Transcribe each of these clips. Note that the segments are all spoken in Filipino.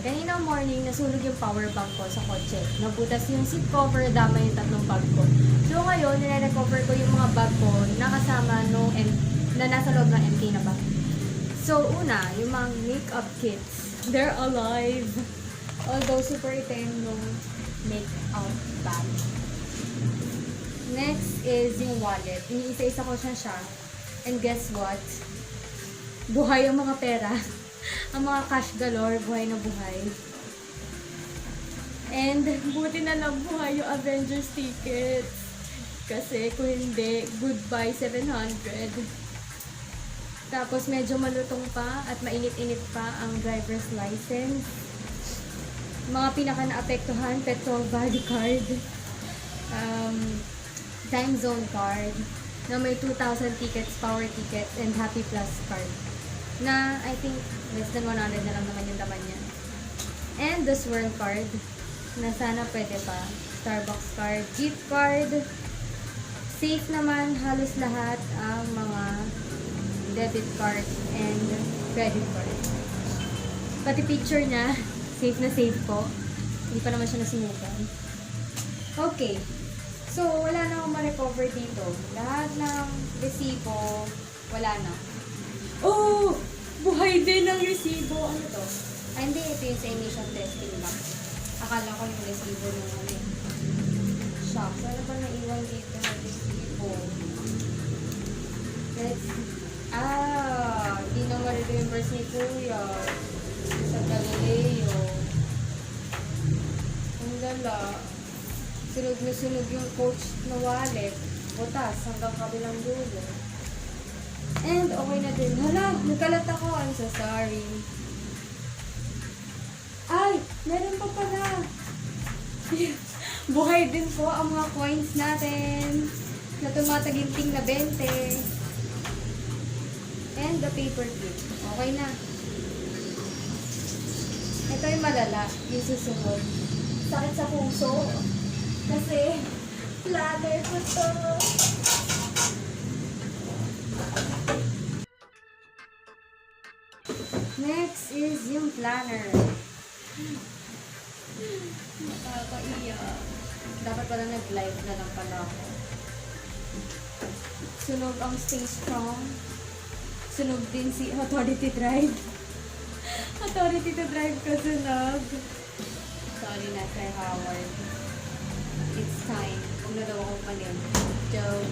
kanina morning, nasunog yung power bank ko sa kotse. Nabutas yung seat cover, dama yung tatlong bag ko. So ngayon, nire-recover ko yung mga bag ko na kasama na nasa loob ng MK na bag. So una, yung mga makeup kits, they're alive. Although super itim nung makeup bag. Next is yung wallet. Iniisa-isa ko siya. And guess what? Buhay ang mga pera. Ang mga cash galore, buhay na buhay. And buti na lang buhay yung Avengers tickets. Kasi kung hindi, goodbye 700. Tapos medyo malutong pa at mainit-init pa ang driver's license. Mga pinaka naapektuhan, petrol body card, time zone card, na may 2,000 tickets, power tickets, and Happy Plus card. Na I think less than 100 na lang naman yung laman niya. And the Swirl card, na sana pwede pa. Starbucks card, gift card. Safe naman halos lahat ang mga debit card and credit card. Pati picture niya, safe na safe po. Hindi pa naman siya nasimukan. Okay. So, wala na akong ma-recover dito. Lahat ng resibo, wala na. Oh! Buhay din ang resibo. Ano to? Ay, hindi. Ito yung sa emission testing ba? Akala ko yung resibo ng ano. Shucks. Ano ba naiwan dito ng resibo? Di na ma-reimburse ni Kuya. Sa Galileo. Ang lala. Sunog na sunog yung coach na wallet. Butas hanggang kabilang dulo. And okay na din. Hala, nagkalat ako. I'm so sorry. Ay, meron pa pala. Buhay din po ang mga coins natin na tumataginting na 20. And the paper clip. Okay na. Ito yung malala. Yung susunod. Sakit sa puso. Kasi, planner ko to. Next is yung planner. Nakakaiyak. Dapat pala nag-live na lang pala ako. Sunog ang Stay Strong. Sunog din si Authority Drive. Authority to Drive ko sunog. Sorry na, Sir Howard. It's time. Huwag na daw akong panin. Joke.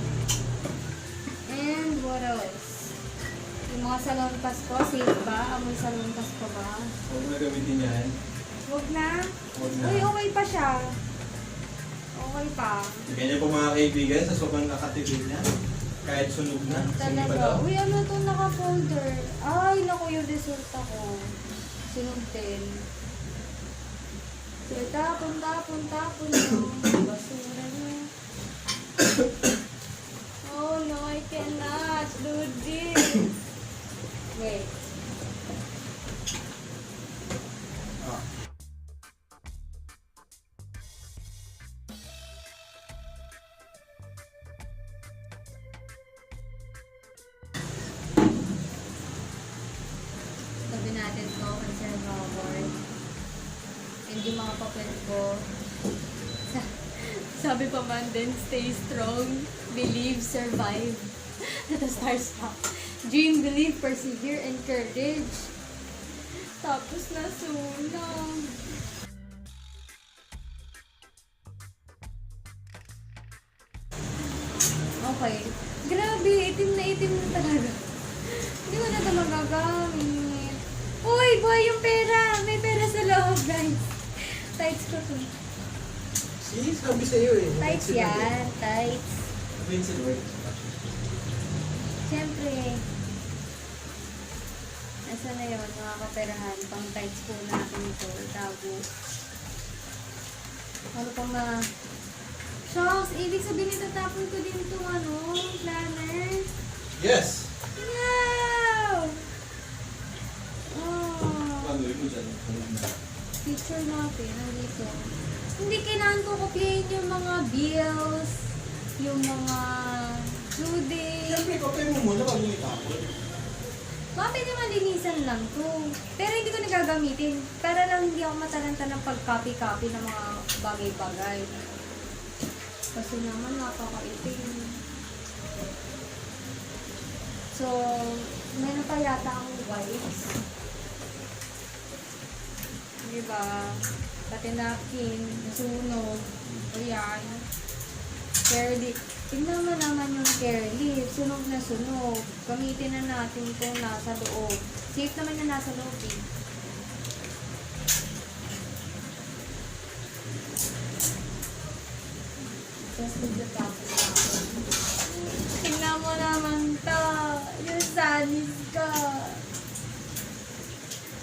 And what else? Yung mga salon pass ko, safe ba? Amoy salon pass ko ba? Huwag na gamitin yan. Huwag na? Huwag na. Uy, okay pa siya. Okay pa. Ganyan po mga kaibigan, sa sobrang nakatipid niya. Kahit sunog na. Sige pa daw. Talaga. Uy, ano to naka-folder? Ay, naku yung result ako. Sunog din. So, tapon na. Basura na. Oh no, I cannot do this. Wait. Ah. Sabi natin to, Sir Howard. And yung mga papel ko, sabi pa man din, stay strong, believe, survive. At the stars pa. Dream, believe, persevere, and courage. Tapos nasunog. Okay. Grabe, itim na talaga. Hindi ko na ito magagamit. Uy, buhay yung pera! May pera sa loob, guys. Tights ko to. See, sabi sa'yo eh. Tights yan. Tights. Pencil work. Siyempre. Nasa na yun, mga kaperahan. Pang tights po natin ito. Itago. Ano pang na... Shocks, ibig sabihin itatapon ko din itong planner. Yes! Wow! Oh. Pag-uwi mo dyan. Picture natin, nandito. Hindi kailangan ko kopyahin yung mga bills, yung mga due date. Siyempre, kopya mo muna pag mo itapon. Baka pwede malinisan lang to. Pero hindi ko nagagamitin. Para lang hindi ako matalanta ng pag-copy-copy ng mga bagay-bagay. Kasi naman nakakaitim. So, meron pa yata akong wipes. Diba? Pati napkin, nasunog. Ayan. Care leaf. Tingnan mo naman yung care leaf. Sunog na sunog. Gamitin na natin kung nasa loob. Safe naman na nasa loob eh. Just with the top. Tingnan mo naman to. Yung sanis ka.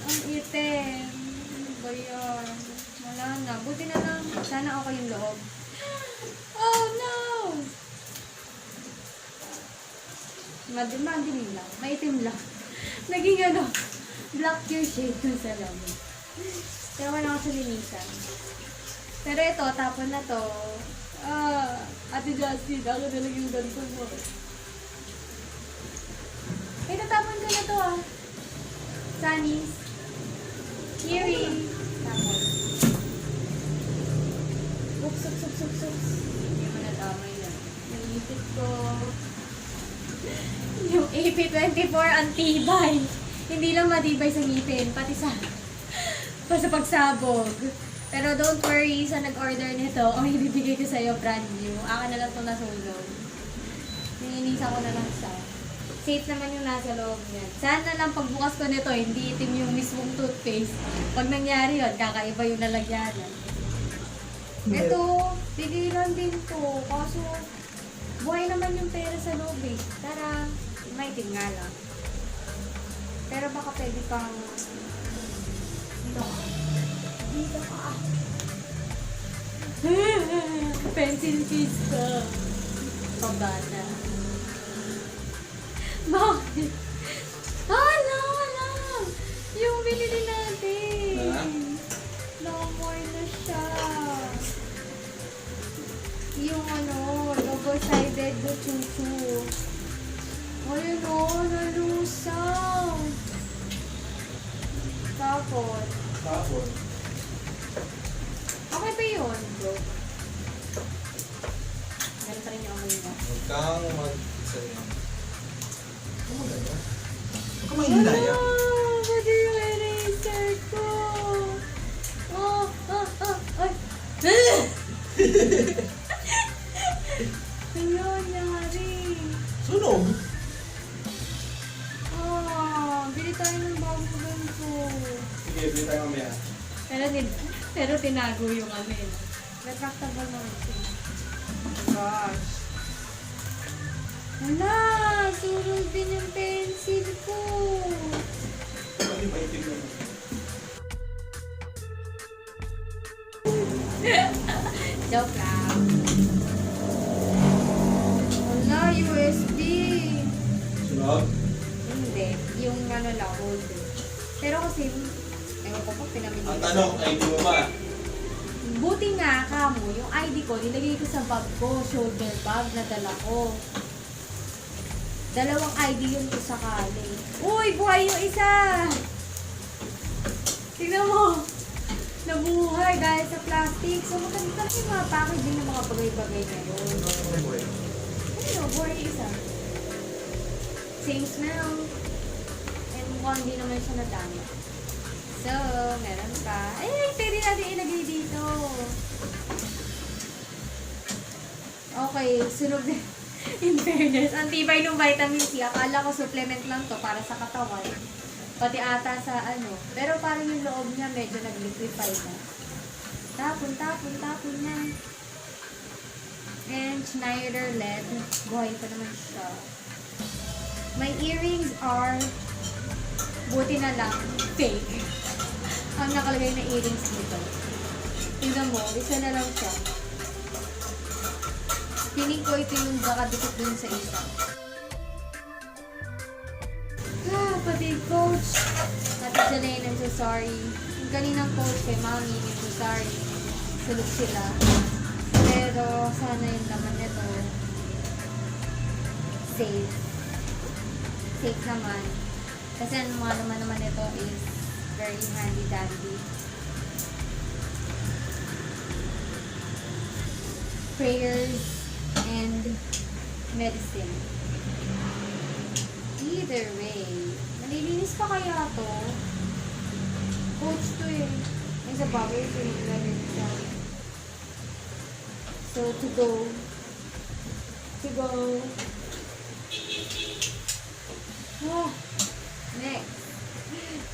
Ang itim. Ano ba yan? Wala na. Buti na lang. Sana okay yung loob. Oh no! Madilim lang. Maitim lang. Naging ano, black your shade dun sa lamin. Kaya wala ako sa linisan. Pero ito, tapon na to. Ate Justin, ako na lang yung ganito mo. Ito, tapon ko na to Sunnies. Earring. Tapon. Oops, oops, oops, oops, oops. Hindi mo natamay na. Naisip ko. Yung AP24 ang tibay. Hindi lang matibay sa ngipin, pati sa pagsabog. Pero don't worry, sa nag-order nito, ang ibibigay ko sa'yo brand new. Akin na lang itong nasunog. Ninisa ko na lang siya. Safe naman yung nasa loob niya. Sana lang pagbukas ko nito, hindi itim yung mismong toothpaste. Pag nangyari yun, kakaiba yung lalagyanan. Ito, bigilan din to. Kaso, buhay naman yung pera sa loob eh. Tara, may itim nga lang. Pero baka pwede kang dito ka. Dito ka. Pencil case ka. Pabata. Bakit? Hala! Yung binili natin. No-more na siya. Yung double-sided do chuchu. Ayun nalusaw. Tapon. Okay ba yun, bro? Meron pa rin yung amoy mo. Huwag kang mag-isa. Ano maganda? Huwag kang mahihilaya. Pwede yung eraser ko. Ay! Ayun, nangyari. Sunog? Bili tayo ng bagong ganito. Sige, bili tayo mamaya. Pero tinago yung amin. Retractable naman siya. Gosh. Hala! Surog din yung pencil ko. Pwede maitig naman. Joke lang. Hala, USB. Sunog? Hindi. Yung lang, holder. Pero kasi, ewan ko pa, pinamili. Ang tanong, ID mo ba? Buti nga, kamo, yung ID ko, nilagay ko sa bag ko, shoulder bag na dala ko. Dalawang ID yun ko sakali. Uy, buhay yung isa! Tignan mo! Nabuhay dahil sa plastic. So, maganda yung mga packaging ng mga bagay-bagay na yun. Ano, buhay yung isa. Same smell. And mukhang hindi naman siya nadami. So, meron pa. Ay, pwede natin ilagay dito. Okay, sunog na. In fairness, ang tibay ng vitamin C. Akala ko supplement lang to para sa katawan. Pati ata sa Pero parang yung loob niya medyo nag-liquefy na. Tapon na. And Schneider LED. Buhay pa naman siya. My earrings are buti na lang fake. Ang nakalagay na earrings dito. Tignan mo, isa na lang siya. Piling ko ito yung nakadikit dun sa isa. Pati coach. Ate Jelaine, I'm so sorry. Yung kaninang coach kay Mami, I'm so sorry. Sulog sila. Pero sana yung laman nito safe. Safe naman. Kasi ang mga naman ito is very handy dandy. Prayers and medicine. Either way, malilinis pa kaya to? Coach to eh. May sa bagay ito yung ilagay siya. So, to go. Oh, next.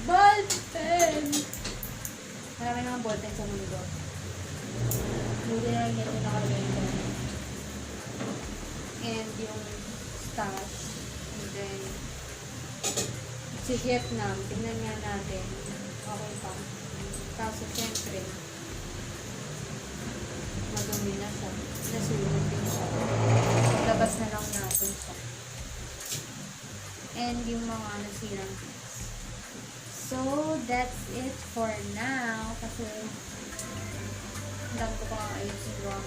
Ball pen! Marami naman ball pen sa mundo. Buti na lang ito nakalagay ko. And yung stash. And then, si Vietnam, tignan nga natin. Okay pa. Kaso, syempre, madumi na siya. Nasulog din siya. Labas na lang natin siya. And yung mga nasirang piece. So, that's it for now. Kasi, ang dami ko pang ayusin yung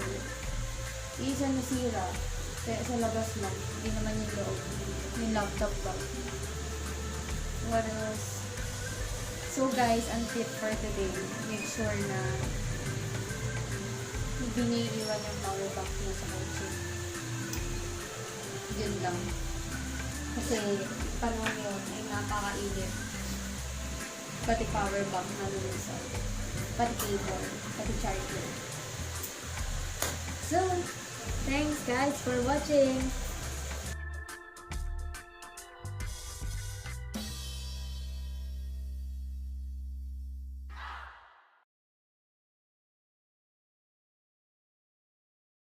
isa nasira. Kaya sa labas lang. Hindi naman yung loob. Yung laptop ba. What else? So guys, ang tip for today, make sure na hindi naiiwan yung power bank mo sa kotse. Yun lang. Kasi panahon yun ay napakainit. Pati power bank na lulusay. Pati cable, pati charger. So, thanks guys for watching!